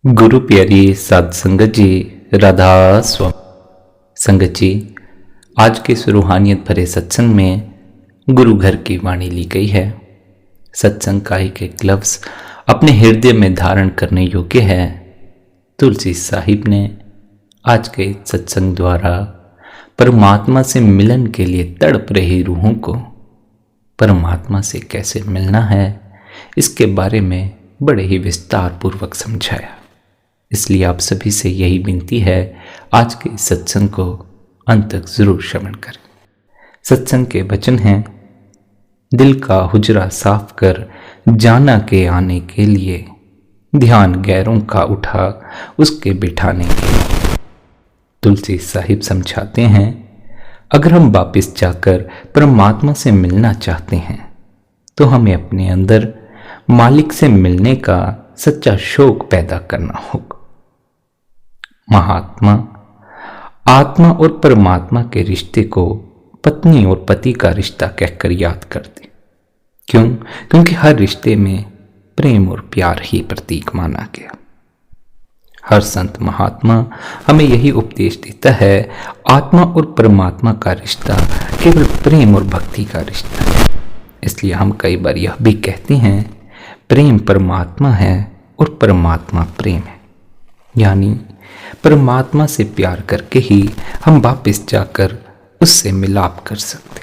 गुरु प्यारी साध संगत जी, राधा स्वामी। संगत जी, आज के इस रूहानियत भरे सत्संग में गुरु घर की वाणी ली गई है। सत्संग का एक लफ्ज अपने हृदय में धारण करने योग्य है। तुलसी साहिब ने आज के सत्संग द्वारा परमात्मा से मिलन के लिए तड़प रही रूहों को परमात्मा से कैसे मिलना है, इसके बारे में बड़े ही विस्तार पूर्वक समझाया। इसलिए आप सभी से यही विनती है, आज के इस सत्संग को अंत तक जरूर श्रवण करें। सत्संग के वचन हैं, दिल का हुजरा साफ कर जाना के आने के लिए, ध्यान गैरों का उठा उसके बिठाने के लिए। तुलसी साहिब समझाते हैं, अगर हम वापस जाकर परमात्मा से मिलना चाहते हैं तो हमें अपने अंदर मालिक से मिलने का सच्चा शौक पैदा करना होगा। महात्मा आत्मा और परमात्मा के रिश्ते को पत्नी और पति का रिश्ता कहकर याद करते। क्यों? क्योंकि हर रिश्ते में प्रेम और प्यार ही प्रतीक माना गया। हर संत महात्मा हमें यही उपदेश देता है, आत्मा और परमात्मा का रिश्ता केवल प्रेम और भक्ति का रिश्ता है। इसलिए हम कई बार यह भी कहते हैं, प्रेम परमात्मा है और परमात्मा प्रेम है। यानी परमात्मा से प्यार करके ही हम वापस जाकर उससे मिलाप कर सकते।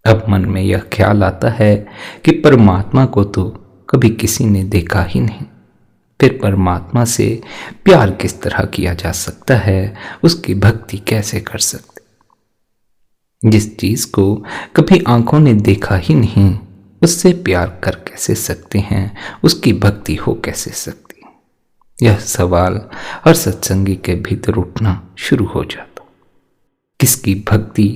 अब मन में यह ख्याल आता है कि परमात्मा को तो कभी किसी ने देखा ही नहीं, फिर परमात्मा से प्यार किस तरह किया जा सकता है, उसकी भक्ति कैसे कर सकते। जिस चीज को कभी आंखों ने देखा ही नहीं, उससे प्यार कर कैसे सकते हैं, उसकी भक्ति हो कैसे सकती। यह सवाल हर सत्संगी के भीतर उठना शुरू हो जाता। किसकी भक्ति,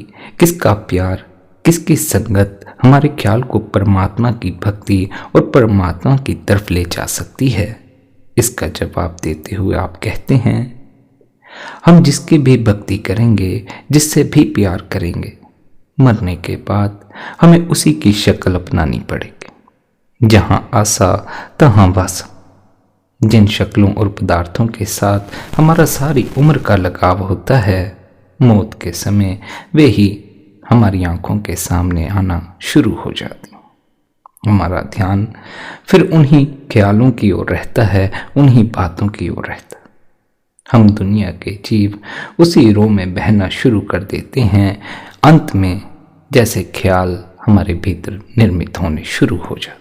किसका प्यार, किसकी संगत हमारे ख्याल को परमात्मा की भक्ति और परमात्मा की तरफ ले जा सकती है। इसका जवाब देते हुए आप कहते हैं, हम जिसकी भी भक्ति करेंगे, जिससे भी प्यार करेंगे, मरने के बाद हमें उसी की शक्ल अपनानी पड़ेगी। जहां आशा तहां वासा। जिन शक्लों और पदार्थों के साथ हमारा सारी उम्र का लगाव होता है, मौत के समय वे ही हमारी आंखों के सामने आना शुरू हो जाती। हमारा ध्यान फिर उन्हीं ख्यालों की ओर रहता है, उन्हीं बातों की ओर रहता है। हम दुनिया के जीव उसी रो में बहना शुरू कर देते हैं। अंत में जैसे ख्याल हमारे भीतर निर्मित होने शुरू हो जाते।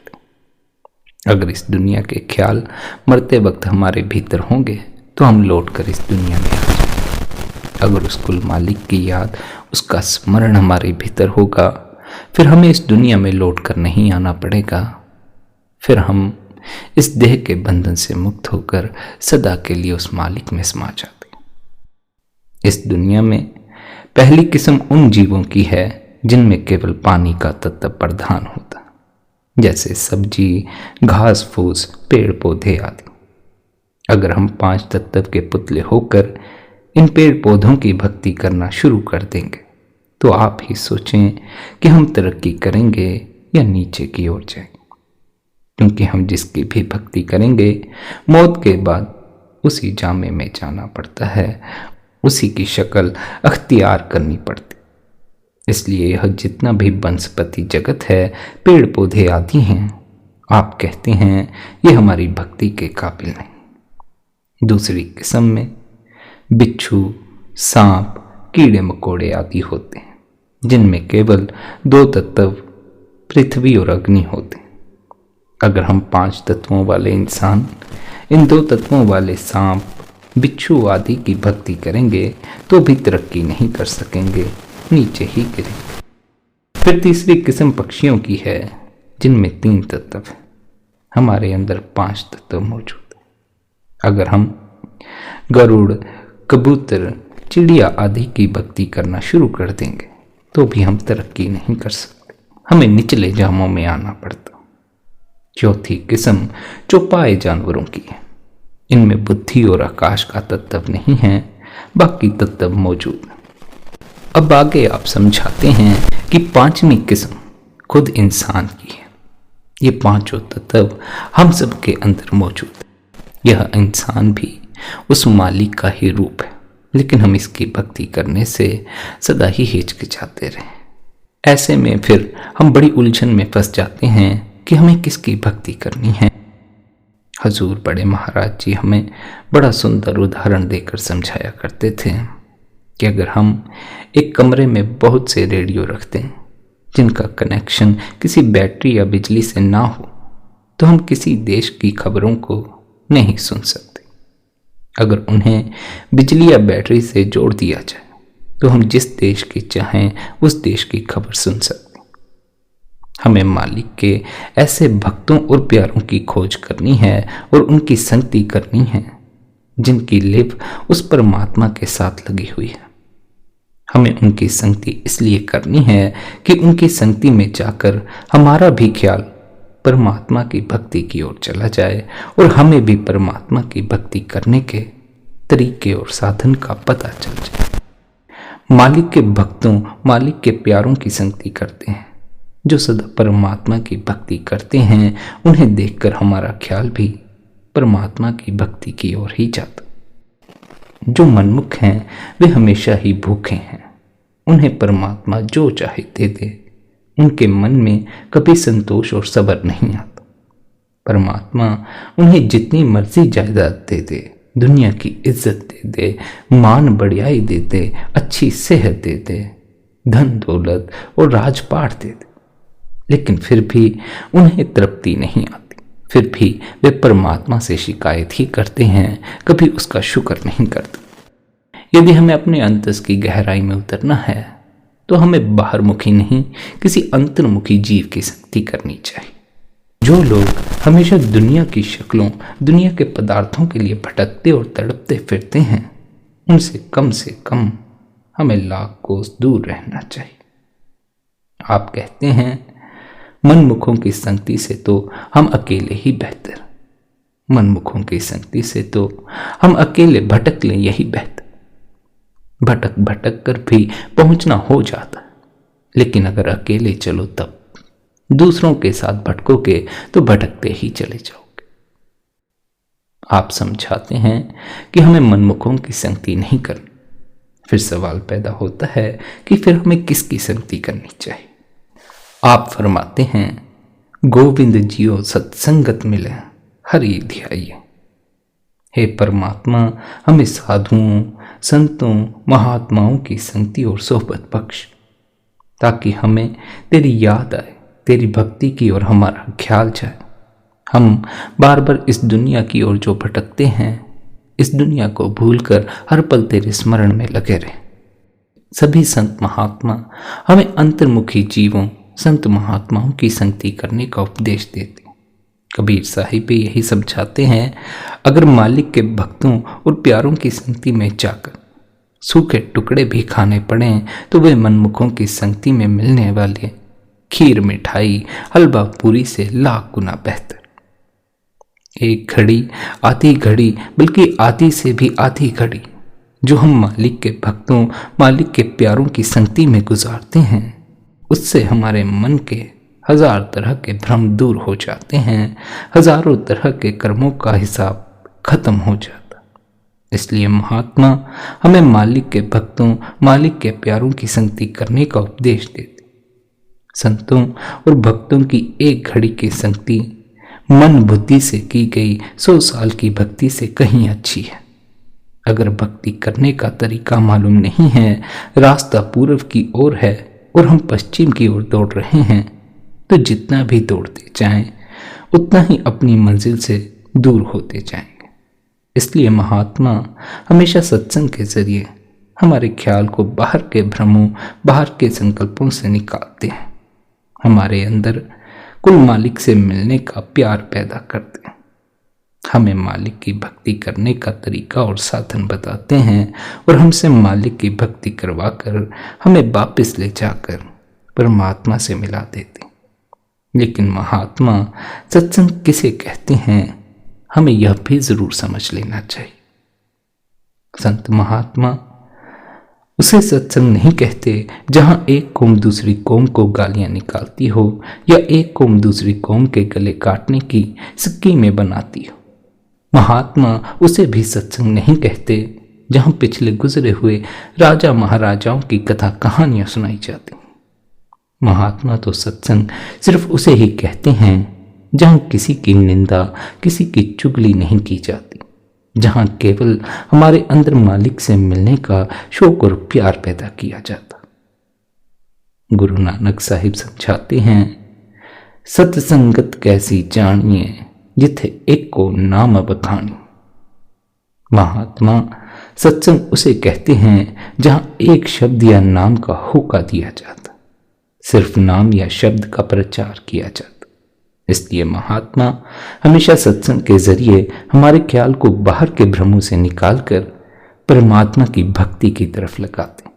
अगर इस दुनिया के ख्याल मरते वक्त हमारे भीतर होंगे तो हम लौटकर इस दुनिया में आ जाएंगे। अगर उस कुल मालिक की याद, उसका स्मरण हमारे भीतर होगा, फिर हमें इस दुनिया में लौटकर नहीं आना पड़ेगा। फिर हम इस देह के बंधन से मुक्त होकर सदा के लिए उस मालिक में समा जाते। इस दुनिया में पहली किस्म उन जीवों की है जिनमें केवल पानी का तत्व प्रधान होता, जैसे सब्जी, घास फूस, पेड़ पौधे आदि। अगर हम 5 तत्व के पुतले होकर इन पेड़ पौधों की भक्ति करना शुरू कर देंगे तो आप ही सोचें कि हम तरक्की करेंगे या नीचे की ओर जाएंगे। क्योंकि हम जिसकी भी भक्ति करेंगे, मौत के बाद उसी जामे में जाना पड़ता है, उसी की शक्ल अख्तियार करनी पड़ती। इसलिए यह जितना भी वनस्पति जगत है, पेड़ पौधे आदि हैं, आप कहते हैं ये हमारी भक्ति के काबिल नहीं। दूसरी किस्म में बिच्छू, सांप, कीड़े मकोड़े आदि होते हैं, जिनमें केवल 2 तत्व पृथ्वी और अग्नि होते हैं। अगर हम 5 तत्वों वाले इंसान इन 2 तत्वों वाले सांप, बिच्छू आदि की भक्ति करेंगे तो भी तरक्की नहीं कर सकेंगे, नीचे ही गिरेंगे। फिर तीसरी किस्म पक्षियों की है, जिनमें 3 तत्व है। हमारे अंदर 5 तत्व मौजूद है। अगर हम गरुड़, कबूतर, चिड़िया आदि की भक्ति करना शुरू कर देंगे तो भी हम तरक्की नहीं कर सकते, हमें निचले जामों में आना पड़ता। चौथी किस्म चौपाए जानवरों की है। इनमें बुद्धि और आकाश का तत्व नहीं है, बाकी तत्व मौजूद है। अब आगे आप समझाते हैं कि 5वीं किस्म खुद इंसान की है। ये 5 तत्व हम सबके अंदर मौजूद है। यह इंसान भी उस मालिक का ही रूप है, लेकिन हम इसकी भक्ति करने से सदा ही हिचकिचाते रहे। ऐसे में फिर हम बड़ी उलझन में फंस जाते हैं कि हमें किसकी भक्ति करनी है। हजूर बड़े महाराज जी हमें बड़ा सुंदर उदाहरण देकर समझाया करते थे कि अगर हम एक कमरे में बहुत से रेडियो रख दें जिनका कनेक्शन किसी बैटरी या बिजली से ना हो, तो हम किसी देश की खबरों को नहीं सुन सकते। अगर उन्हें बिजली या बैटरी से जोड़ दिया जाए तो हम जिस देश की चाहें उस देश की खबर सुन सकते। हमें मालिक के ऐसे भक्तों और प्यारों की खोज करनी है और उनकी संगति करनी है जिनकी लिव उस परमात्मा के साथ लगी हुई है। हमें उनकी संगति इसलिए करनी है कि उनकी संगति में जाकर हमारा भी ख्याल परमात्मा की भक्ति की ओर चला जाए और हमें भी परमात्मा की भक्ति करने के तरीके और साधन का पता चल जाए। मालिक के भक्तों, मालिक के प्यारों की संगति करते हैं जो सदा परमात्मा की भक्ति करते हैं। उन्हें देखकर हमारा ख्याल भी परमात्मा की भक्ति की ओर ही जाता। जो मनमुख हैं वे हमेशा ही भूखे हैं। उन्हें परमात्मा जो चाहे दे दे, उनके मन में कभी संतोष और सब्र नहीं आता। परमात्मा उन्हें जितनी मर्जी जायदाद दे दे, दुनिया की इज्जत दे दे, मान बढ़ियाई दे दे, अच्छी सेहत दे दे, धन दौलत और राजपाट दे दे, लेकिन फिर भी उन्हें तृप्ति नहीं आती। फिर भी वे परमात्मा से शिकायत ही करते हैं, कभी उसका शुक्र नहीं करते। यदि हमें अपने अंतस की गहराई में उतरना है तो हमें बाहरमुखी नहीं, किसी अंतर्मुखी जीव की संगति करनी चाहिए। जो लोग हमेशा दुनिया की शक्लों, दुनिया के पदार्थों के लिए भटकते और तड़पते फिरते हैं, उनसे कम हमें लाख कोस दूर रहना चाहिए। आप कहते हैं मनमुखों की संगति से तो हम अकेले ही बेहतर, मनमुखों की संगति से तो हम अकेले भटक लें यही बेहतर। भटक भटक कर भी पहुंचना हो जाता, लेकिन अगर अकेले चलो तब, दूसरों के साथ भटकोगे तो भटकते ही चले जाओगे। आप समझाते हैं कि हमें मनमुखों की संगति नहीं करनी। फिर सवाल पैदा होता है कि फिर हमें किसकी संगति करनी चाहिए। आप फरमाते हैं गोविंद जियो सत्संगत मिले हरि ध्याइये। हे परमात्मा, हमें साधुओं, संतों, महात्माओं की संगति और सोहबत बख्श, ताकि हमें तेरी याद आए, तेरी भक्ति की ओर हमारा ख्याल जाए। हम बार बार इस दुनिया की ओर जो भटकते हैं, इस दुनिया को भूलकर हर पल तेरे स्मरण में लगे रहे। सभी संत महात्मा हमें अंतर्मुखी जीवों, संत महात्माओं की संगति करने का उपदेश देते। कबीर साहिब भी यही समझाते हैं, अगर मालिक के भक्तों और प्यारों की संगति में जाकर सूखे टुकड़े भी खाने पड़ें तो वे मनमुखों की संगति में मिलने वाले खीर, मिठाई, हलवा पूरी से लाख गुना बेहतर। एक घड़ी, आधी घड़ी, बल्कि आधी से भी आधी घड़ी जो हम मालिक के भक्तों, मालिक के प्यारों की संगति में गुजारते हैं, उससे हमारे मन के हजार तरह के भ्रम दूर हो जाते हैं, हजारों तरह के कर्मों का हिसाब खत्म हो जाता। इसलिए महात्मा हमें मालिक के भक्तों, मालिक के प्यारों की संगति करने का उपदेश देते। संतों और भक्तों की एक घड़ी की संगति मन बुद्धि से की गई 100 साल की भक्ति से कहीं अच्छी है। अगर भक्ति करने का तरीका मालूम नहीं है, रास्ता पूर्व की ओर है और हम पश्चिम की ओर दौड़ रहे हैं, तो जितना भी दौड़ते जाएं उतना ही अपनी मंजिल से दूर होते जाएंगे। इसलिए महात्मा हमेशा सत्संग के जरिए हमारे ख्याल को बाहर के भ्रमों, बाहर के संकल्पों से निकालते हैं, हमारे अंदर कुल मालिक से मिलने का प्यार पैदा करते हैं, हमें मालिक की भक्ति करने का तरीका और साधन बताते हैं और हमसे मालिक की भक्ति करवाकर हमें वापस ले जाकर परमात्मा से मिला देते। लेकिन महात्मा सत्संग किसे कहते हैं, हमें यह भी जरूर समझ लेना चाहिए। संत महात्मा उसे सत्संग नहीं कहते जहां एक कौम दूसरी कौम को गालियां निकालती हो या एक कौम दूसरी कौम के गले काटने की स्कीमें बनाती हो। महात्मा उसे भी सत्संग नहीं कहते जहां पिछले गुजरे हुए राजा महाराजाओं की कथा कहानियां सुनाई जाती। महात्मा तो सत्संग सिर्फ उसे ही कहते हैं जहां किसी की निंदा, किसी की चुगली नहीं की जाती, जहां केवल हमारे अंदर मालिक से मिलने का शौक और प्यार पैदा किया जाता। गुरु नानक साहिब समझाते हैं, सत्संगत कैसी जानिए जिथे एक को नाम बखानी। महात्मा सत्संग उसे कहते हैं जहां एक शब्द या नाम का होका दिया जाता, सिर्फ नाम या शब्द का प्रचार किया जाता। इसलिए महात्मा हमेशा सत्संग के जरिए हमारे ख्याल को बाहर के भ्रमों से निकालकर परमात्मा की भक्ति की तरफ लगाते।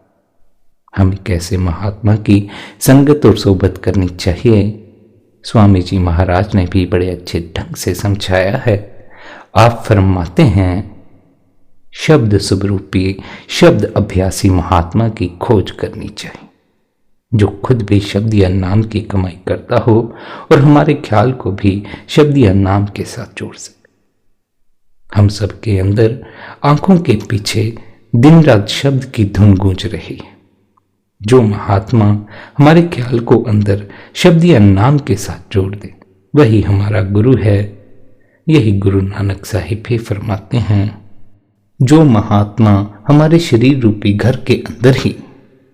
हमें कैसे महात्मा की संगत और सोबत करनी चाहिए, स्वामी जी महाराज ने भी बड़े अच्छे ढंग से समझाया है। आप फरमाते हैं, शब्द स्वरूपी शब्द अभ्यासी महात्मा की खोज करनी चाहिए, जो खुद भी शब्द या नाम की कमाई करता हो और हमारे ख्याल को भी शब्द या नाम के साथ जोड़ सके। हम सबके अंदर आंखों के पीछे दिन रात शब्द की धुन गूंज रही है। जो महात्मा हमारे ख्याल को अंदर शब्द या नाम के साथ जोड़ दे, वही हमारा गुरु है। यही गुरु नानक साहिब भी फरमाते हैं, जो महात्मा हमारे शरीर रूपी घर के अंदर ही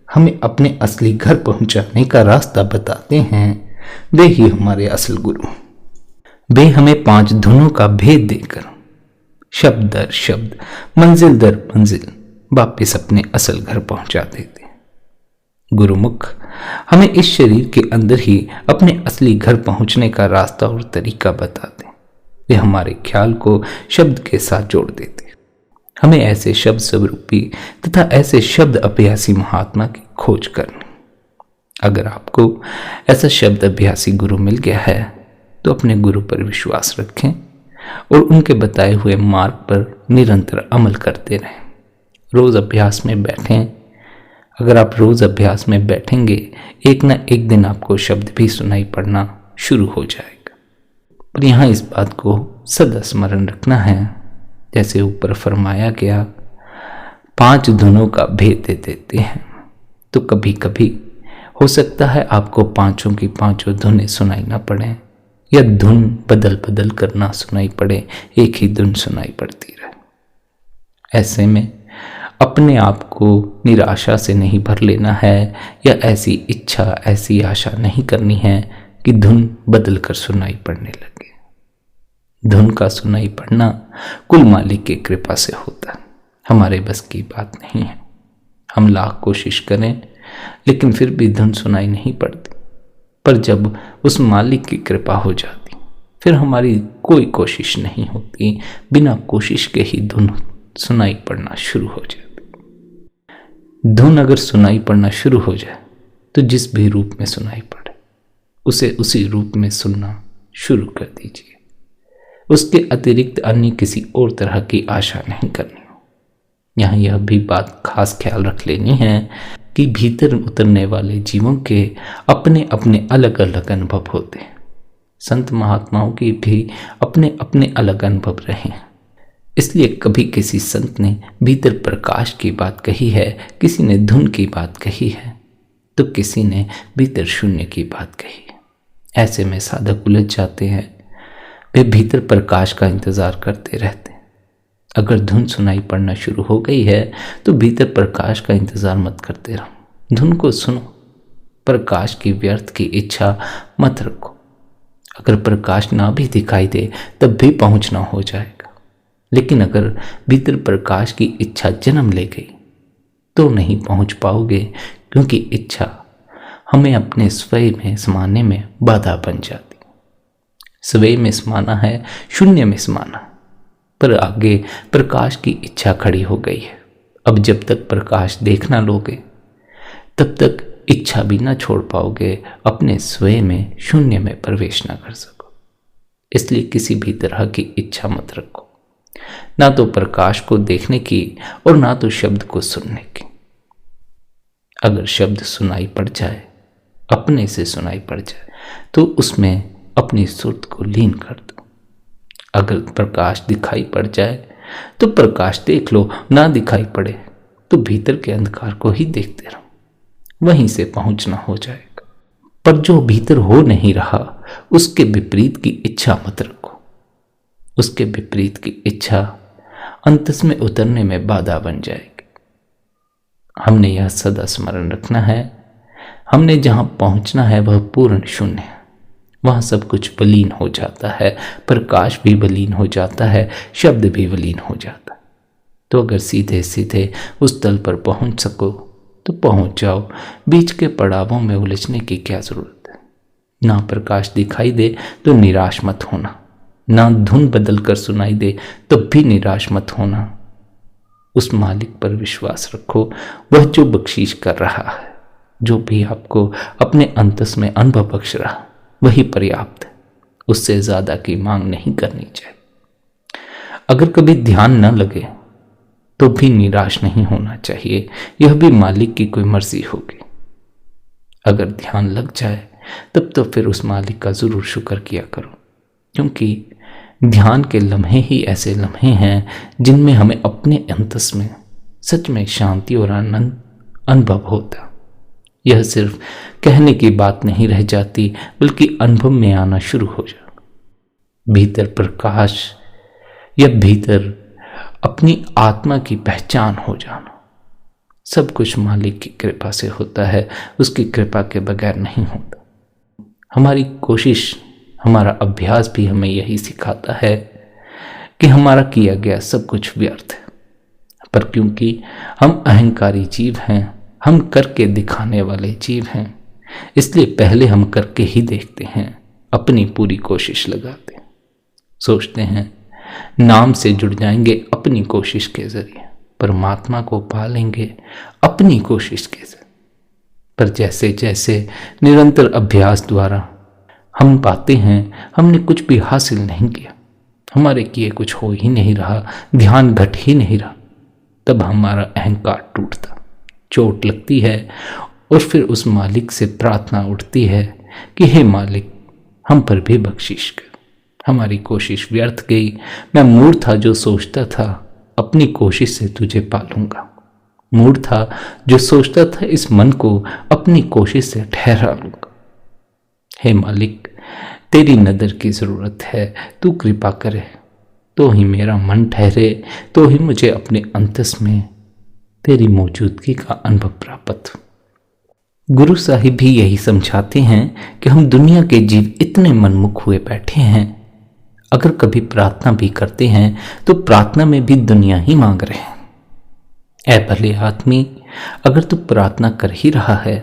हमें अपने असली घर पहुंचाने का रास्ता बताते हैं, वे ही हमारे असल गुरु। वे हमें 5 धुनों का भेद देकर शब्द दर शब्द, मंजिल दर मंजिल वापिस अपने असल घर पहुंचा देते। गुरुमुख हमें इस शरीर के अंदर ही अपने असली घर पहुंचने का रास्ता और तरीका बताते। वे हमारे ख्याल को शब्द के साथ जोड़ देते। हमें ऐसे शब्द स्वरूपी तथा ऐसे शब्द अभ्यासी महात्मा की खोज करनी। अगर आपको ऐसा शब्द अभ्यासी गुरु मिल गया है तो अपने गुरु पर विश्वास रखें और उनके बताए हुए मार्ग पर निरंतर अमल करते रहें। रोज अभ्यास में बैठें। अगर आप रोज अभ्यास में बैठेंगे, एक न एक दिन आपको शब्द भी सुनाई पड़ना शुरू हो जाएगा। पर यहाँ इस बात को सदा स्मरण रखना है, जैसे ऊपर फरमाया गया, 5 धुनों का भेद दे देते हैं। तो कभी कभी हो सकता है आपको 5 की 5 धुनें सुनाई ना पड़े, या धुन बदल बदल कर ना सुनाई पड़े, एक ही धुन सुनाई पड़ती रहे। ऐसे में अपने आप को निराशा से नहीं भर लेना है, या ऐसी इच्छा, ऐसी आशा नहीं करनी है कि धुन बदल कर सुनाई पड़ने लगे। धुन का सुनाई पड़ना कुल मालिक की कृपा से होता है, हमारे बस की बात नहीं है। हम लाख कोशिश करें लेकिन फिर भी धुन सुनाई नहीं पड़ती। पर जब उस मालिक की कृपा हो जाती, फिर हमारी कोई कोशिश नहीं होती, बिना कोशिश के ही धुन सुनाई पड़ना शुरू हो जाती। धुन अगर सुनाई पड़ना शुरू हो जाए तो जिस भी रूप में सुनाई पड़े उसे उसी रूप में सुनना शुरू कर दीजिए। उसके अतिरिक्त अन्य किसी और तरह की आशा नहीं करनी हो। यहाँ यह भी बात खास ख्याल रख लेनी है कि भीतर उतरने वाले जीवों के अपने अपने अलग अलग अनुभव होते हैं। संत महात्माओं के भी अपने अपने अलग अनुभव रहे हैं। इसलिए कभी किसी संत ने भीतर प्रकाश की बात कही है, किसी ने धुन की बात कही है, तो किसी ने भीतर शून्य की बात कही है। ऐसे में साधक उलझ जाते हैं। वे भीतर प्रकाश का इंतजार करते रहते हैं। अगर धुन सुनाई पड़ना शुरू हो गई है तो भीतर प्रकाश का इंतजार मत करते रहो, धुन को सुनो। प्रकाश की व्यर्थ की इच्छा मत रखो। अगर प्रकाश ना भी दिखाई दे तब भी पहुंचना हो जाएगा। लेकिन अगर भीतर प्रकाश की इच्छा जन्म ले गई तो नहीं पहुंच पाओगे, क्योंकि इच्छा हमें अपने स्वयं में समाने में बाधा बन जाती। स्वयं में समाना है, शून्य में समाना। पर आगे प्रकाश की इच्छा खड़ी हो गई है। अब जब तक प्रकाश देखना लोगे तब तक इच्छा भी ना छोड़ पाओगे, अपने स्वयं में शून्य में प्रवेश ना कर सको। इसलिए किसी भी तरह की इच्छा मत रखो, ना तो प्रकाश को देखने की और ना तो शब्द को सुनने की। अगर शब्द सुनाई पड़ जाए, अपने से सुनाई पड़ जाए, तो उसमें अपनी सुर्त को लीन कर दो। अगर प्रकाश दिखाई पड़ जाए तो प्रकाश देख लो, ना दिखाई पड़े तो भीतर के अंधकार को ही देखते रहो, वहीं से पहुंचना हो जाएगा। पर जो भीतर हो नहीं रहा उसके विपरीत की इच्छा मत रखो। उसके विपरीत की इच्छा अंतस में उतरने में बाधा बन जाएगी। हमने यह सदा स्मरण रखना है, हमने जहां पहुंचना है वह पूर्ण शून्य है। वहां सब कुछ विलीन हो जाता है, प्रकाश भी विलीन हो जाता है, शब्द भी विलीन हो जाता है। तो अगर सीधे सीधे उस तल पर पहुंच सको तो पहुंच जाओ। बीच के पड़ावों में उलझने की क्या जरूरत है। ना प्रकाश दिखाई दे तो निराश मत होना, ना धुन बदल कर सुनाई दे तब भी निराश मत होना। उस मालिक पर विश्वास रखो, वह जो बख्शीश कर रहा है, जो भी आपको अपने अंतस में अनुभव बख्श रहा, वही पर्याप्त है। उससे ज्यादा की मांग नहीं करनी चाहिए। अगर कभी ध्यान न लगे तो भी निराश नहीं होना चाहिए, यह भी मालिक की कोई मर्जी होगी। अगर ध्यान लग जाए तब तो फिर उस मालिक का जरूर शुक्र किया करो, क्योंकि ध्यान के लम्हे ही ऐसे लम्हे हैं जिनमें हमें अपने अंतस में सच में शांति और आनंद अनुभव होता। यह सिर्फ कहने की बात नहीं रह जाती, बल्कि अनुभव में आना शुरू हो जाता। भीतर प्रकाश या भीतर अपनी आत्मा की पहचान हो जाना, सब कुछ मालिक की कृपा से होता है, उसकी कृपा के बगैर नहीं होता। हमारी कोशिश, हमारा अभ्यास भी हमें यही सिखाता है कि हमारा किया गया सब कुछ व्यर्थ है। पर क्योंकि हम अहंकारी जीव हैं, हम करके दिखाने वाले जीव हैं, इसलिए पहले हम करके ही देखते हैं, अपनी पूरी कोशिश लगाते हैं। सोचते हैं नाम से जुड़ जाएंगे अपनी कोशिश के जरिए, परमात्मा को पा लेंगे अपनी कोशिश के जरिए। पर जैसे जैसे निरंतर अभ्यास द्वारा हम पाते हैं हमने कुछ भी हासिल नहीं किया, हमारे किए कुछ हो ही नहीं रहा, ध्यान घट ही नहीं रहा, तब हमारा अहंकार टूटता, चोट लगती है और फिर उस मालिक से प्रार्थना उठती है कि हे मालिक, हम पर भी बख्शिश कर, हमारी कोशिश व्यर्थ गई। मैं मूढ़ था जो सोचता था अपनी कोशिश से तुझे पालूंगा, मूढ़ था जो सोचता था इस मन को अपनी कोशिश से ठहरा लूंगा। हे मालिक, तेरी नजर की जरूरत है, तू कृपा करे तो ही मेरा मन ठहरे, तो ही मुझे अपने अंतस में तेरी मौजूदगी का अनुभव प्राप्त हो। गुरु साहिब भी यही समझाते हैं कि हम दुनिया के जीव इतने मनमुख हुए बैठे हैं, अगर कभी प्रार्थना भी करते हैं तो प्रार्थना में भी दुनिया ही मांग रहे हैं। ऐ भले आदमी, अगर तू प्रार्थना कर ही रहा है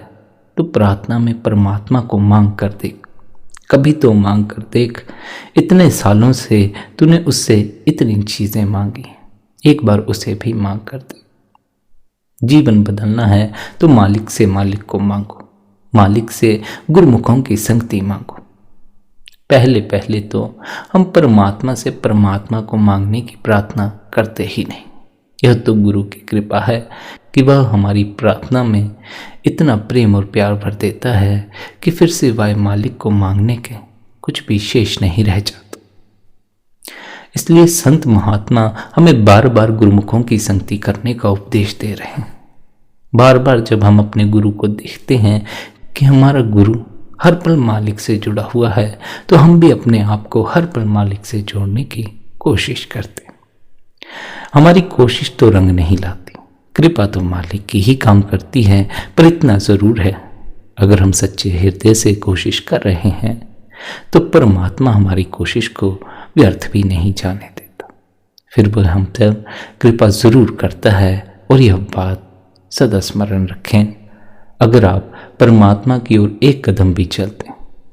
तो प्रार्थना में परमात्मा को मांग कर देख, कभी तो मांग कर देख। इतने सालों से तूने उससे इतनी चीजें मांगी, एक बार उसे भी मांग कर दे। जीवन बदलना है तो मालिक से मालिक को मांगो, मालिक से गुरुमुखों की संगति मांगो। पहले पहले तो हम परमात्मा से परमात्मा को मांगने की प्रार्थना करते ही नहीं। यह तो गुरु की कृपा है कि वह हमारी प्रार्थना में इतना प्रेम और प्यार भर देता है कि फिर सिवाय मालिक को मांगने के कुछ भी शेष नहीं रह जाता। इसलिए संत महात्मा हमें बार बार गुरुमुखों की संगति करने का उपदेश दे रहे हैं। बार बार जब हम अपने गुरु को देखते हैं कि हमारा गुरु हर पल मालिक से जुड़ा हुआ है, तो हम भी अपने आप को हर पल मालिक से जोड़ने की कोशिश करते हैं। हमारी कोशिश तो रंग नहीं लाती, कृपा तो मालिक की ही काम करती है। पर इतना जरूर है, अगर हम सच्चे हृदय से कोशिश कर रहे हैं तो परमात्मा हमारी कोशिश को व्यर्थ भी नहीं जाने देता, फिर वह हम तक कृपा जरूर करता है। और यह बात सदा स्मरण रखें, अगर आप परमात्मा की ओर एक कदम भी चलते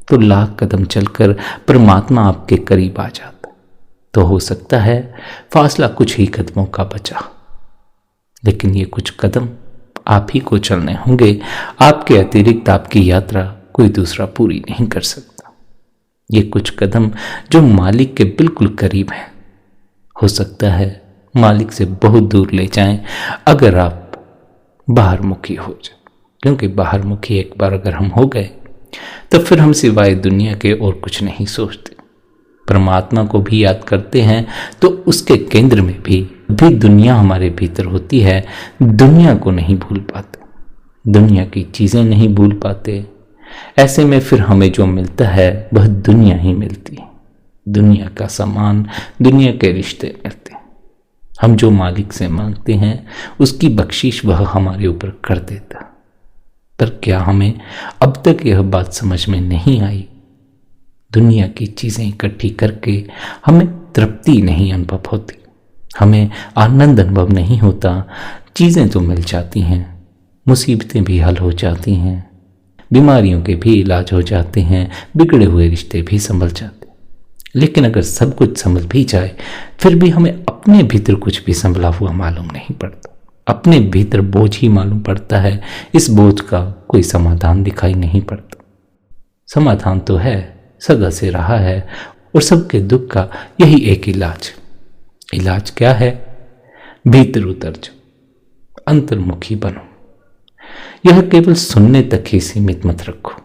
तो लाख कदम चलकर परमात्मा आपके करीब आ जाता। तो हो सकता है फासला कुछ ही कदमों का बचा, लेकिन ये कुछ कदम आप ही को चलने होंगे। आपके अतिरिक्त आपकी यात्रा कोई दूसरा पूरी नहीं कर सकता। ये कुछ कदम जो मालिक के बिल्कुल करीब हैं, हो सकता है मालिक से बहुत दूर ले जाएं अगर आप बाहर मुखी हो जाए, क्योंकि बाहर मुखी एक बार अगर हम हो गए तो फिर हम सिवाय दुनिया के और कुछ नहीं सोचते। परमात्मा को भी याद करते हैं तो उसके केंद्र में भी दुनिया हमारे भीतर होती है। दुनिया को नहीं भूल पाते, दुनिया की चीजें नहीं भूल पाते। ऐसे में फिर हमें जो मिलता है वह दुनिया ही मिलती है, दुनिया का सामान, दुनिया के रिश्ते मिलते हैं। हम जो मालिक से मांगते हैं उसकी बख्शिश वह हमारे ऊपर कर देता। पर क्या हमें अब तक यह बात समझ में नहीं आई? दुनिया की चीजें इकट्ठी करके हमें तृप्ति नहीं अनुभव होती, हमें आनंद अनुभव नहीं होता। चीजें तो मिल जाती हैं, मुसीबतें भी हल हो जाती हैं, बीमारियों के भी इलाज हो जाते हैं, बिगड़े हुए रिश्ते भी संभल जाते हैं। लेकिन अगर सब कुछ संभल भी जाए फिर भी हमें अपने भीतर कुछ भी संभला हुआ मालूम नहीं पड़ता, अपने भीतर बोझ ही मालूम पड़ता है। इस बोझ का कोई समाधान दिखाई नहीं पड़ता। समाधान तो है, सदा से रहा है, और सबके दुख का यही एक इलाज क्या है? भीतर उतर जाओ, अंतर्मुखी बनो। यह केवल सुनने तक ही सीमित मत रखो।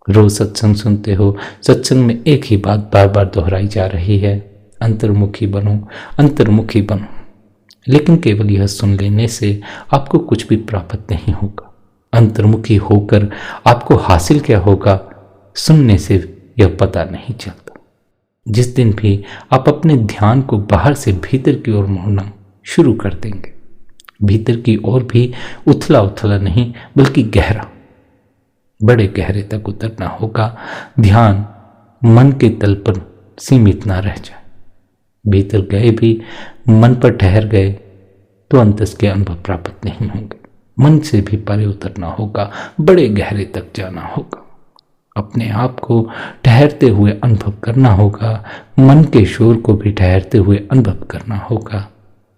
रोज सत्संग सुनते हो, सत्संग में एक ही बात बार बार दोहराई जा रही है, अंतर्मुखी बनो, अंतर्मुखी बनो। लेकिन केवल यह सुन लेने से आपको कुछ भी प्राप्त नहीं होगा। अंतर्मुखी होकर आपको हासिल क्या होगा, सुनने से यह पता नहीं चलता। जिस दिन भी आप अपने ध्यान को बाहर से भीतर की ओर मोड़ना शुरू कर देंगे, भीतर की ओर भी उथला उथला नहीं बल्कि गहरा, बड़े गहरे तक उतरना होगा। ध्यान मन के तल पर सीमित ना रह जाए। भीतर गए भी, मन पर ठहर गए तो अंतस के अनुभव प्राप्त नहीं होंगे। मन से भी परे उतरना होगा, बड़े गहरे तक जाना होगा, अपने आप को ठहरते हुए अनुभव करना होगा, मन के शोर को भी ठहरते हुए अनुभव करना होगा।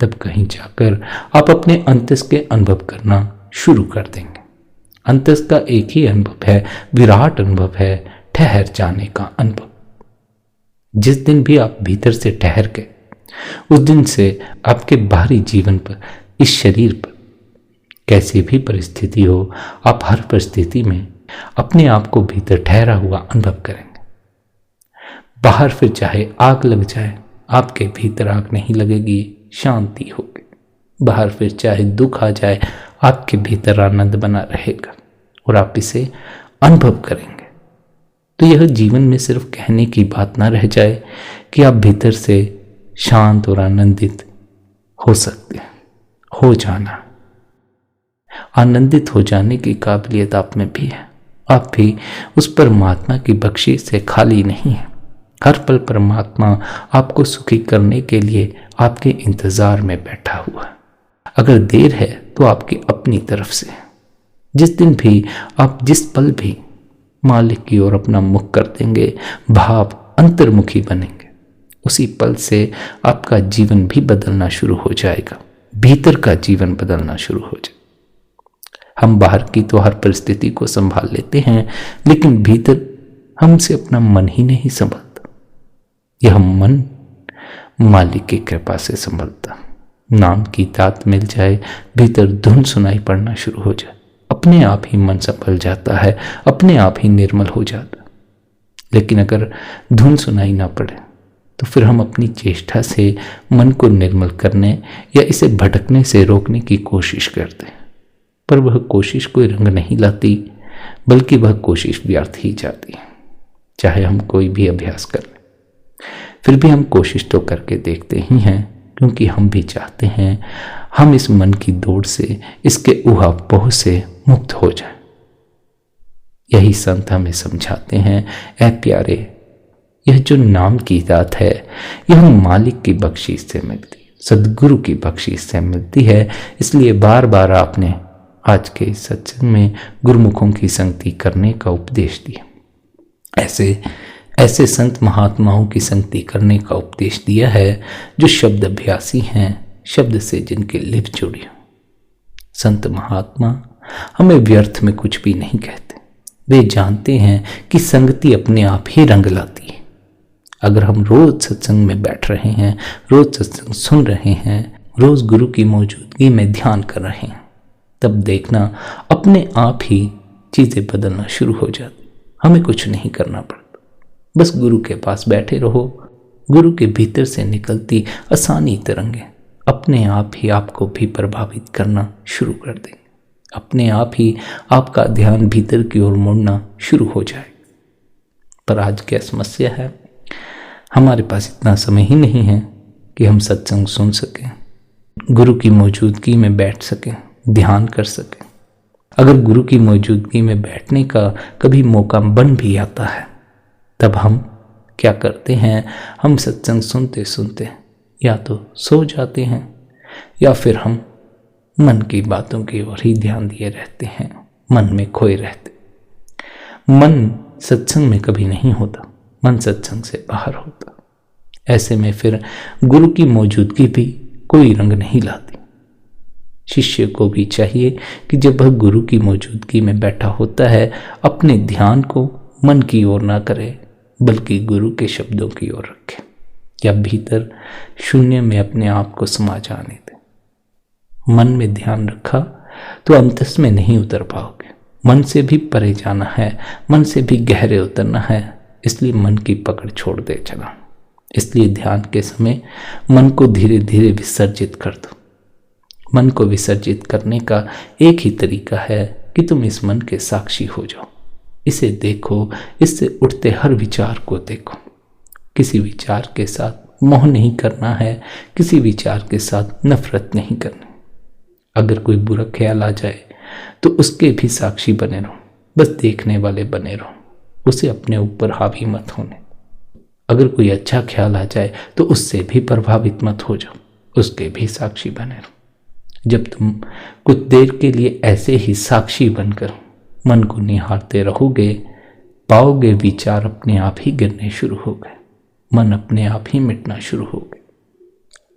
तब कहीं जाकर आप अपने अंतस के अनुभव करना शुरू कर देंगे। अंतस का एक ही अनुभव है, विराट अनुभव है, ठहर जाने का अनुभव। जिस दिन भी आप भीतर से ठहर गए, उस दिन से आपके बाहरी जीवन पर, इस शरीर पर कैसी भी परिस्थिति हो, आप हर परिस्थिति में अपने आप को भीतर ठहरा हुआ अनुभव करेंगे। बाहर फिर चाहे आग लग जाए, आपके भीतर आग नहीं लगेगी, शांति होगी। बाहर फिर चाहे दुख आ जाए, आपके भीतर आनंद बना रहेगा और आप इसे अनुभव करेंगे। तो यह जीवन में सिर्फ कहने की बात ना रह जाए कि आप भीतर से शांत और आनंदित हो सकते हैं। हो जाना, आनंदित हो जाने की काबिलियत आप में भी है। आप भी उस परमात्मा की बख्शिश से खाली नहीं है। हर पल परमात्मा आपको सुखी करने के लिए आपके इंतजार में बैठा हुआ है। अगर देर है तो आपकी अपनी तरफ से। जिस दिन भी आप, जिस पल भी मालिक की ओर अपना मुख कर देंगे, भाव अंतर्मुखी बनेंगे, उसी पल से आपका जीवन भी बदलना शुरू हो जाएगा। भीतर का जीवन बदलना शुरू हो जाए। हम बाहर की तो हर परिस्थिति को संभाल लेते हैं, लेकिन भीतर हमसे अपना मन ही नहीं संभलता। यह मन मालिक की कृपा से संभलता। नाम की दात मिल जाए, भीतर धुन सुनाई पड़ना शुरू हो जाए, अपने आप ही मन संभल जाता है, अपने आप ही निर्मल हो जाता। लेकिन अगर धुन सुनाई ना पड़े तो फिर हम अपनी चेष्टा से मन को निर्मल करने या इसे भटकने से रोकने की कोशिश करते हैं, पर वह कोशिश कोई रंग नहीं लाती, बल्कि वह कोशिश व्यर्थ ही जाती है। चाहे हम कोई भी अभ्यास कर लें, फिर भी हम कोशिश तो करके देखते ही हैं, क्योंकि हम भी चाहते हैं हम इस मन की दौड़ से, इसके उहापोह से मुक्त हो जाएं। यही संत हमें समझाते हैं, ऐ प्यारे, यह जो नाम की दात है, यह मालिक की बख्शीश से मिलती है, सदगुरु की बख्शीश से मिलती है। इसलिए बार बार आपने आज के सत्संग में गुरुमुखों की संगति करने का उपदेश दिया, ऐसे संत महात्माओं की संगति करने का उपदेश दिया है जो शब्द अभ्यासी हैं, शब्द से जिनके लिप जुड़ी हो। संत महात्मा हमें व्यर्थ में कुछ भी नहीं कहते। वे जानते हैं कि संगति अपने आप ही रंग लाती है। अगर हम रोज सत्संग में बैठ रहे हैं, रोज सत्संग सुन रहे हैं, रोज गुरु की मौजूदगी में ध्यान कर रहे हैं, तब देखना अपने आप ही चीजें बदलना शुरू हो जाती। हमें कुछ नहीं करना पड़ता, बस गुरु के पास बैठे रहो। गुरु के भीतर से निकलती आसानी तरंगें अपने आप ही आपको भी प्रभावित करना शुरू कर देंगे। अपने आप ही आपका ध्यान भीतर की ओर मुड़ना शुरू हो जाए। पर आज क्या समस्या है, हमारे पास इतना समय ही नहीं है कि हम सत्संग सुन सकें, गुरु की मौजूदगी में बैठ सकें, ध्यान कर सकें। अगर गुरु की मौजूदगी में बैठने का कभी मौका बन भी आता है, तब हम क्या करते हैं, हम सत्संग सुनते सुनते या तो सो जाते हैं या फिर हम मन की बातों की ओर ही ध्यान दिए रहते हैं, मन में खोए रहते। मन सत्संग में कभी नहीं होता, मन सत्संग से बाहर होता। ऐसे में फिर गुरु की मौजूदगी भी कोई रंग नहीं लाती। शिष्य को भी चाहिए कि जब वह गुरु की मौजूदगी में बैठा होता है, अपने ध्यान को मन की ओर ना करे, बल्कि गुरु के शब्दों की ओर रखे, या भीतर शून्य में अपने आप को समा जाने दे। मन में ध्यान रखा तो अंतस में नहीं उतर पाओगे। मन से भी परे जाना है, मन से भी गहरे उतरना है, इसलिए मन की पकड़ छोड़ दे चला। इसलिए ध्यान के समय मन को धीरे धीरे विसर्जित कर दो। मन को विसर्जित करने का एक ही तरीका है कि तुम इस मन के साक्षी हो जाओ, इसे देखो, इससे उठते हर विचार को देखो। किसी विचार के साथ मोह नहीं करना है, किसी विचार के साथ नफरत नहीं करनी। अगर कोई बुरा ख्याल आ जाए तो उसके भी साक्षी बने रहो, बस देखने वाले बने रहो, उसे अपने ऊपर हावी मत होने। अगर कोई अच्छा ख्याल आ जाए तो उससे भी प्रभावित मत हो जाओ, उसके भी साक्षी बने रहो। जब तुम कुछ देर के लिए ऐसे ही साक्षी बनकर मन को निहारते रहोगे, पाओगे विचार अपने आप ही गिरने शुरू हो गए, मन अपने आप ही मिटना शुरू हो गए।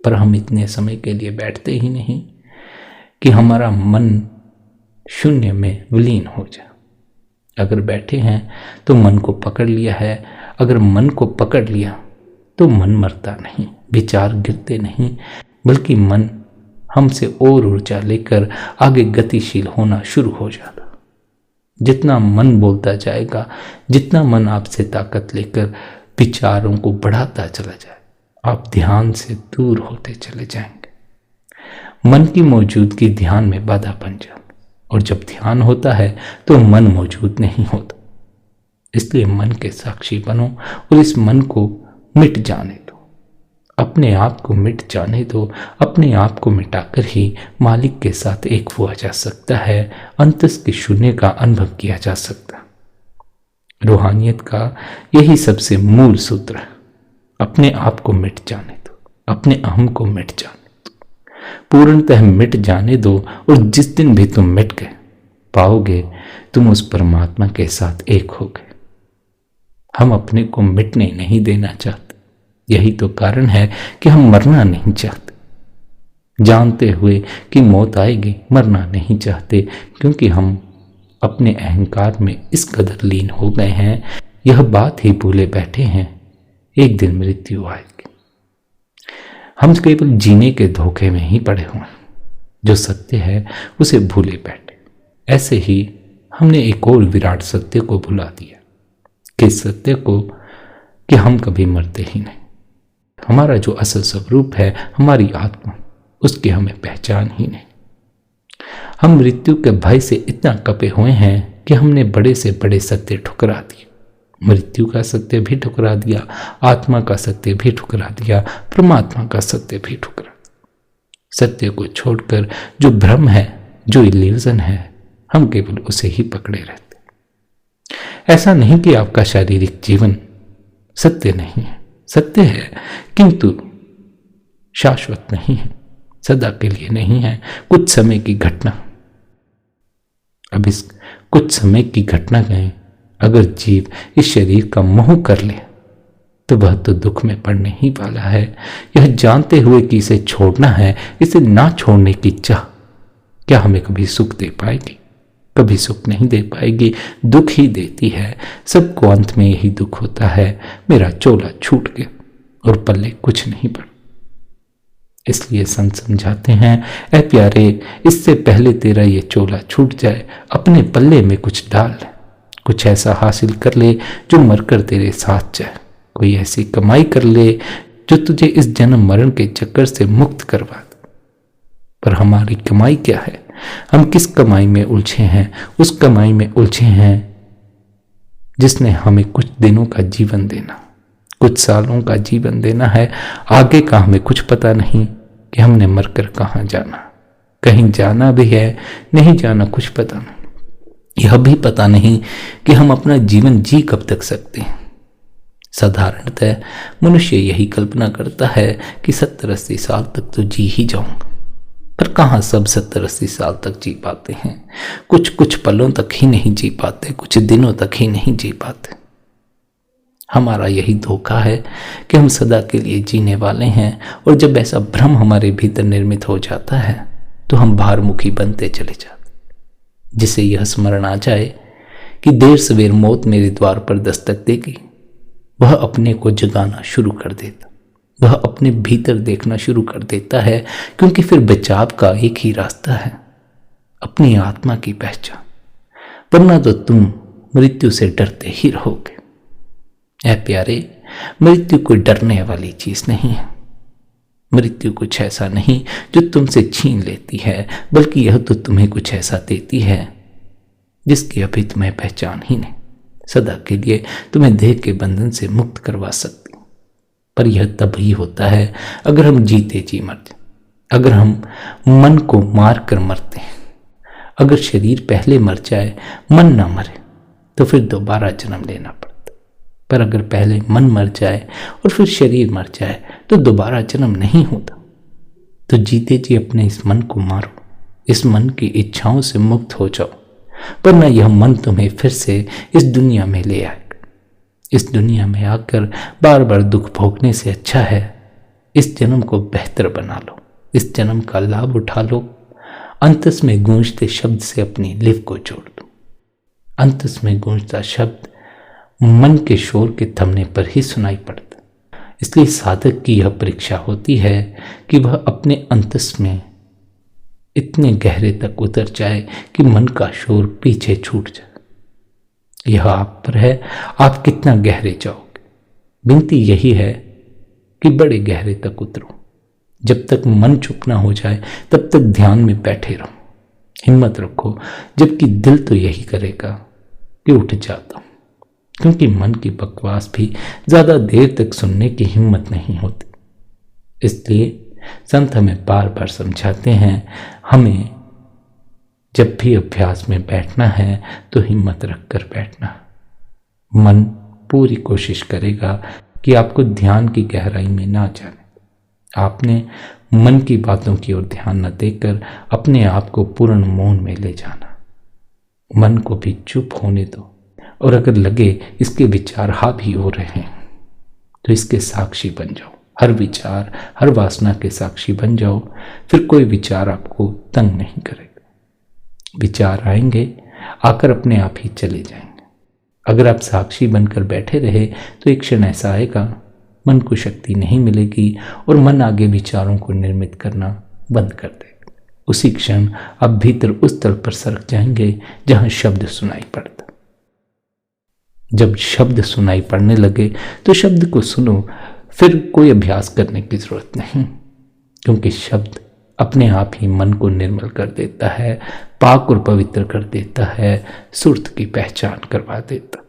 पर हम इतने समय के लिए बैठते ही नहीं कि हमारा मन शून्य में विलीन हो जाए। अगर बैठे हैं तो मन को पकड़ लिया है। अगर मन को पकड़ लिया तो मन मरता नहीं, विचार गिरते नहीं, बल्कि मन हमसे और ऊर्जा लेकर आगे गतिशील होना शुरू हो जाता। जितना मन बोलता जाएगा, जितना मन आपसे ताकत लेकर विचारों को बढ़ाता चला जाए, आप ध्यान से दूर होते चले जाएंगे। मन की मौजूदगी ध्यान में बाधा बन जाती, और जब ध्यान होता है तो मन मौजूद नहीं होता। इसलिए मन के साक्षी बनो और इस मन को मिट जाने दो, अपने आप को मिट जाने दो। अपने आप को मिटाकर ही मालिक के साथ एक हुआ जा सकता है, अंतस के शून्य का अनुभव किया जा सकता है। रूहानियत का यही सबसे मूल सूत्र है, अपने आप को मिट जाने दो, अपने अहम को मिट जाने दो, पूर्णतः मिट जाने दो। और जिस दिन भी तुम मिट गए, पाओगे तुम उस परमात्मा के साथ एक हो गए। हम अपने को मिटने नहीं देना चाहते, यही तो कारण है कि हम मरना नहीं चाहते। जानते हुए कि मौत आएगी, मरना नहीं चाहते, क्योंकि हम अपने अहंकार में इस कदर लीन हो गए हैं, यह बात ही भूले बैठे हैं एक दिन मृत्यु आएगी। हम केवल जीने के धोखे में ही पड़े हुए हैं, जो सत्य है उसे भूले बैठे। ऐसे ही हमने एक और विराट सत्य को भुला दिया, कि सत्य को कि हम कभी मरते ही नहीं। हमारा जो असल स्वरूप है, हमारी आत्मा, उसकी हमें पहचान ही नहीं। हम मृत्यु के भय से इतना कपे हुए हैं कि हमने बड़े से बड़े सत्य ठुकरा दिए। मृत्यु का सत्य भी ठुकरा दिया, आत्मा का सत्य भी ठुकरा दिया, परमात्मा का सत्य भी ठुकरा दिया। सत्य को छोड़कर जो भ्रम है, जो इल्यूजन है, हम केवल उसे ही पकड़े रहते। ऐसा नहीं कि आपका शारीरिक जीवन सत्य नहीं है, सत्य है, किंतु शाश्वत नहीं है, सदा के लिए नहीं है, कुछ समय की घटना। अब इस कुछ समय की घटना में अगर जीव इस शरीर का मोह कर ले तो वह तो दुख में पड़ने ही वाला है। यह जानते हुए कि इसे छोड़ना है, इसे ना छोड़ने की चाह क्या हमें कभी सुख दे पाएगी? कभी सुख नहीं दे पाएगी, दुख ही देती है। सबको अंत में यही दुख होता है, मेरा चोला छूट गया और पल्ले कुछ नहीं पड़ा। इसलिए संत समझाते हैं, ऐ प्यारे, इससे पहले तेरा ये चोला छूट जाए, अपने पल्ले में कुछ डाल, कुछ ऐसा हासिल कर ले जो मरकर तेरे साथ जाए। कोई ऐसी कमाई कर ले जो तुझे इस जन्म मरण के चक्कर से मुक्त करवा दे। पर हमारी कमाई क्या है? हम किस कमाई में उलझे हैं? उस कमाई में उलझे हैं जिसने हमें कुछ दिनों का जीवन देना, कुछ सालों का जीवन देना है। आगे का हमें कुछ पता नहीं कि हमने मरकर कहाँ जाना। कहीं जाना भी है, नहीं जाना कुछ पता नहीं। यह भी पता नहीं कि हम अपना जीवन जी कब तक सकते हैं। साधारणतः मनुष्य यही कल्पना करता है कि 70-80 साल तक तो जी ही जाऊंगा, पर कहाँ सब 70-80 साल तक जी पाते हैं। कुछ पलों तक ही नहीं जी पाते, कुछ दिनों तक ही नहीं जी पाते। हमारा यही धोखा है कि हम सदा के लिए जीने वाले हैं, और जब ऐसा भ्रम हमारे भीतर निर्मित हो जाता है तो हम भारमुखी बनते चले जाते। जिसे यह स्मरण आ जाए कि देर सवेर मौत मेरे द्वार पर दस्तक देगी, वह अपने को जगाना शुरू कर देता, वह अपने भीतर देखना शुरू कर देता है, क्योंकि फिर बचाव का एक ही रास्ता है, अपनी आत्मा की पहचान। वरना तो तुम मृत्यु से डरते ही रहोगे। ऐ प्यारे, मृत्यु कोई डरने वाली चीज नहीं है। मृत्यु कुछ ऐसा नहीं जो तुमसे छीन लेती है, बल्कि यह तो तुम्हें कुछ ऐसा देती है जिसकी अभी तुम्हें पहचान ही नहीं। सदा के लिए तुम्हें देह के बंधन से मुक्त करवा सकती, पर यह तब ही होता है अगर हम जीते जी मरते, अगर हम मन को मार कर मरते हैं। अगर शरीर पहले मर जाए, मन ना मरे, तो फिर दोबारा जन्म लेना पड़ता। पर अगर पहले मन मर जाए और फिर शरीर मर जाए तो दोबारा जन्म नहीं होता। तो जीते जी अपने इस मन को मारो, इस मन की इच्छाओं से मुक्त हो जाओ, वरना यह मन तुम्हें फिर से इस दुनिया में ले आएगा। इस दुनिया में आकर बार बार दुख भोगने से अच्छा है इस जन्म को बेहतर बना लो, इस जन्म का लाभ उठा लो। अंतस में गूंजते शब्द से अपनी लिव को जोड़ दो। अंतस में गूंजता शब्द मन के शोर के थमने पर ही सुनाई पड़ता। इसलिए साधक की यह परीक्षा होती है कि वह अपने अंतस में इतने गहरे तक उतर जाए कि मन का शोर पीछे छूट जाए। यह आप पर है, आप कितना गहरे जाओगे। विनती यही है कि बड़े गहरे तक उतरो। जब तक मन चुप ना हो जाए तब तक ध्यान में बैठे रहो। हिम्मत रखो, जबकि दिल तो यही करेगा कि उठ जाता हूं, क्योंकि मन की बकवास भी ज्यादा देर तक सुनने की हिम्मत नहीं होती। इसलिए संत हमें बार बार समझाते हैं, हमें जब भी अभ्यास में बैठना है तो हिम्मत रखकर बैठना। मन पूरी कोशिश करेगा कि आपको ध्यान की गहराई में ना जाने। आपने मन की बातों की ओर ध्यान न देकर अपने आप को पूर्ण मौन में ले जाना। मन को भी चुप होने दो, और अगर लगे इसके विचार हावी हो रहे हैं तो इसके साक्षी बन जाओ। हर विचार, हर वासना के साक्षी बन जाओ, फिर कोई विचार आपको तंग नहीं करेगा। विचार आएंगे, आकर अपने आप ही चले जाएंगे। अगर आप साक्षी बनकर बैठे रहे तो एक क्षण ऐसा आएगा, मन को शक्ति नहीं मिलेगी और मन आगे विचारों को निर्मित करना बंद कर देगा। उसी क्षण आप भीतर उस तल पर सरक जाएंगे जहां शब्द सुनाई पड़ता। जब शब्द सुनाई पड़ने लगे तो शब्द को सुनो, फिर कोई अभ्यास करने की जरूरत नहीं, क्योंकि शब्द अपने आप ही मन को निर्मल कर देता है, पाक और पवित्र कर देता है, सुर्त की पहचान करवा देता,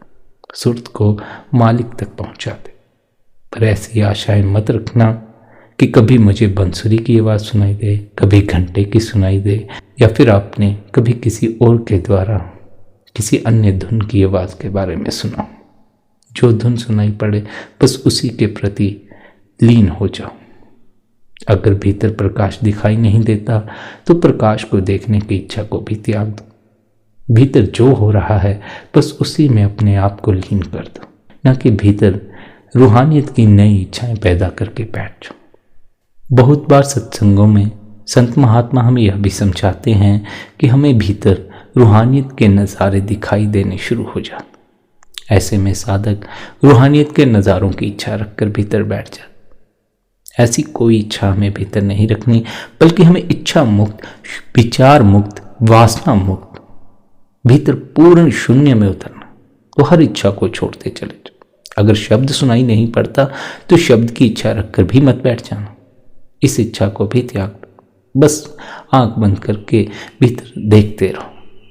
सुर्त को मालिक तक पहुंचा दे। पर ऐसी आशाएं मत रखना कि कभी मुझे बंसुरी की आवाज़ सुनाई दे, कभी घंटे की सुनाई दे, या फिर आपने कभी किसी और के द्वारा किसी अन्य धुन की आवाज़ के बारे में सुना। जो धुन सुनाई पड़े बस उसी के प्रति लीन हो जाओ। अगर भीतर प्रकाश दिखाई नहीं देता तो प्रकाश को देखने की इच्छा को भी त्याग दो। भीतर जो हो रहा है बस उसी में अपने आप को लीन कर दो, न कि भीतर रूहानियत की नई इच्छाएं पैदा करके बैठ जाओ। बहुत बार सत्संगों में संत महात्मा हमें यह भी समझाते हैं कि हमें भीतर रूहानियत के नज़ारे दिखाई देने शुरू हो जाते। ऐसे में साधक रूहानियत के नज़ारों की इच्छा रखकर भीतर बैठ जाता। ऐसी कोई इच्छा हमें भीतर नहीं रखनी, बल्कि हमें इच्छा मुक्त, विचार मुक्त, वासना मुक्त भीतर पूर्ण शून्य में उतरना। तो हर इच्छा को छोड़ते चले जाओ। अगर शब्द सुनाई नहीं पड़ता तो शब्द की इच्छा रखकर भी मत बैठ जाना, इस इच्छा को भी त्याग दो। बस आंख बंद करके भीतर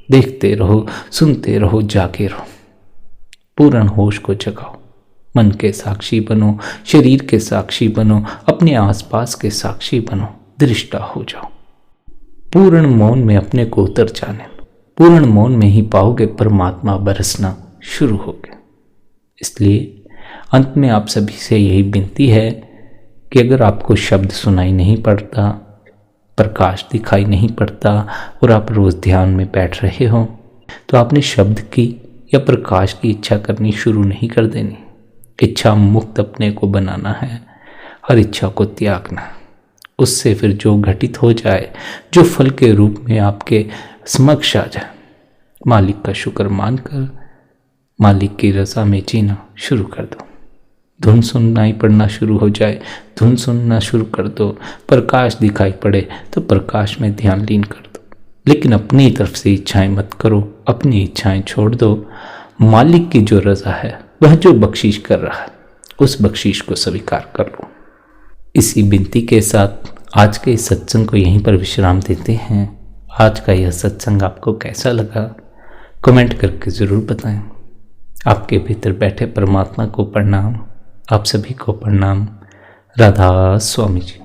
देखते रहो, सुनते रहो, जागे रहो। पूर्ण होश को जगाओ, मन के साक्षी बनो, शरीर के साक्षी बनो, अपने आसपास के साक्षी बनो, दृष्टा हो जाओ। पूर्ण मौन में अपने को उतर जाने लो। पूर्ण मौन में ही पाओगे परमात्मा बरसना शुरू हो गया। इसलिए अंत में आप सभी से यही विनती है कि अगर आपको शब्द सुनाई नहीं पड़ता, प्रकाश दिखाई नहीं पड़ता और आप रोज ध्यान में बैठ रहे हो, तो आपने शब्द की या प्रकाश की इच्छा करनी शुरू नहीं कर देनी। इच्छा मुक्त अपने को बनाना है, हर इच्छा को त्यागना। उससे फिर जो घटित हो जाए, जो फल के रूप में आपके समक्ष आ जाए, मालिक का शुक्र मानकर मालिक की रजा में जीना शुरू कर दो। धुन सुननाई पड़ना शुरू हो जाए, धुन सुनना शुरू कर दो। प्रकाश दिखाई पड़े तो प्रकाश में ध्यान लीन कर दो, लेकिन अपनी तरफ से इच्छाएं मत करो, अपनी इच्छाएं छोड़ दो। मालिक की जो रजा है, वह जो बख्शीश कर रहा है, उस बख्शीश को स्वीकार कर लो। इसी विनती के साथ आज के इस सत्संग को यहीं पर विश्राम देते हैं। आज का यह सत्संग आपको कैसा लगा कमेंट करके ज़रूर बताएं। आपके भीतर बैठे परमात्मा को प्रणाम, आप सभी को प्रणाम। राधा स्वामी जी।